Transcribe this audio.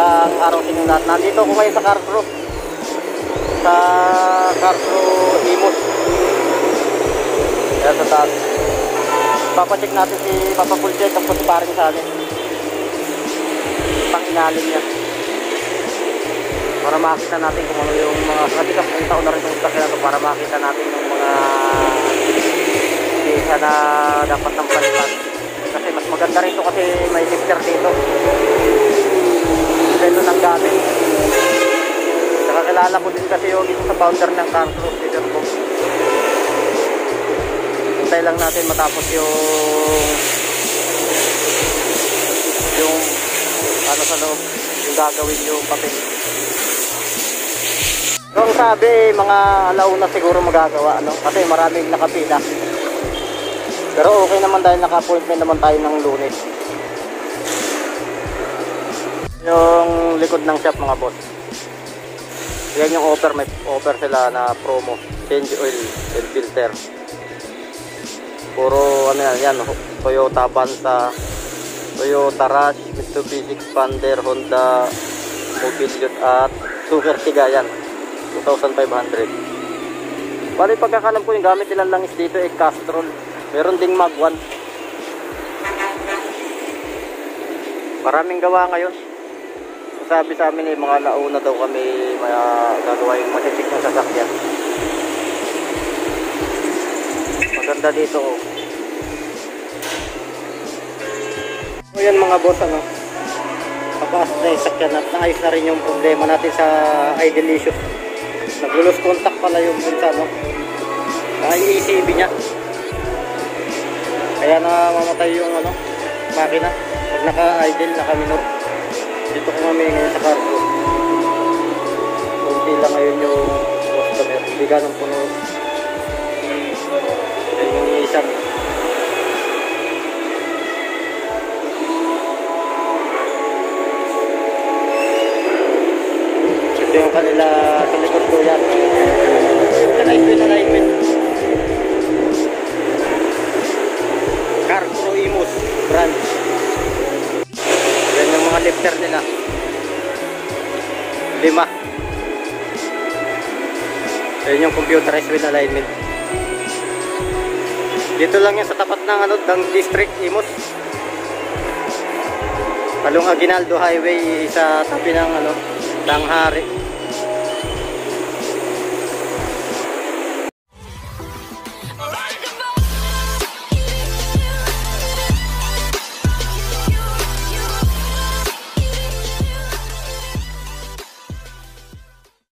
Magandang araw sa inyo lahat. Nandito ako ngayon sa Carpro. Sa Carpro Imus. Kaya sa taas. Papacheck natin si Papa Pulchet tapos si paring sa akin. Pang-inalim niya. Para makita natin kung ano yung mga kasi kapag taon na rin yung stock na ito para makita natin yung mga isa na dapat ng palitan. Kasi mas maganda rin ito kasi may lifter dito. Dito ng gamit. Nakakilala ko din kasi yung isa sa founder ng Carpro dito po. Hintay lang natin matapos yung ano sa loob, yung gagawin yung papel. So ang sabi, mga alauna siguro magagawa, ano? Kasi maraming nakapila. Pero okay naman dahil naka-appointment naman tayo ng Lunes. Yung likod ng shop mga boss. Yan yung offer, may offer sila na promo. Change oil and filter. Puro ano yan, Toyota Avanza, Toyota Rush, Mitsubishi Expander, Honda Mobilion at Sugar Tigayan 2,500. Bali pagkakalam ko yung gamit nilang langis dito ay Castrol. Meron ding Mag 1. Maraming gawa ngayon. Sabi sa amin mga launa daw kami gagawa yung matitik ng sasakyan. Maganda dito oh. So yan mga boss, ano, papaas na yung sakyan at naayos na rin yung problema natin sa iDelicious. Naglulos contact pala yung sa ano, ay ECB nya. Kaya namamatay yung ano, makina pag naka-idle, naka-minor. Dito ko kami ngayon sa Carpro. Kunti lang ngayon yung customer, hindi ganun puno. Yan yung isang ito yung kanila sa likod ko yan. Alignment, alignment. Carpro Imus brand. Yan yung mga lifter nila. 5. Yan yung computerized with alignment. Dito lang yan sa tapat ng ano, ng district Imus. Palong Aguinaldo Highway sa tabi ng ano, Tanghari.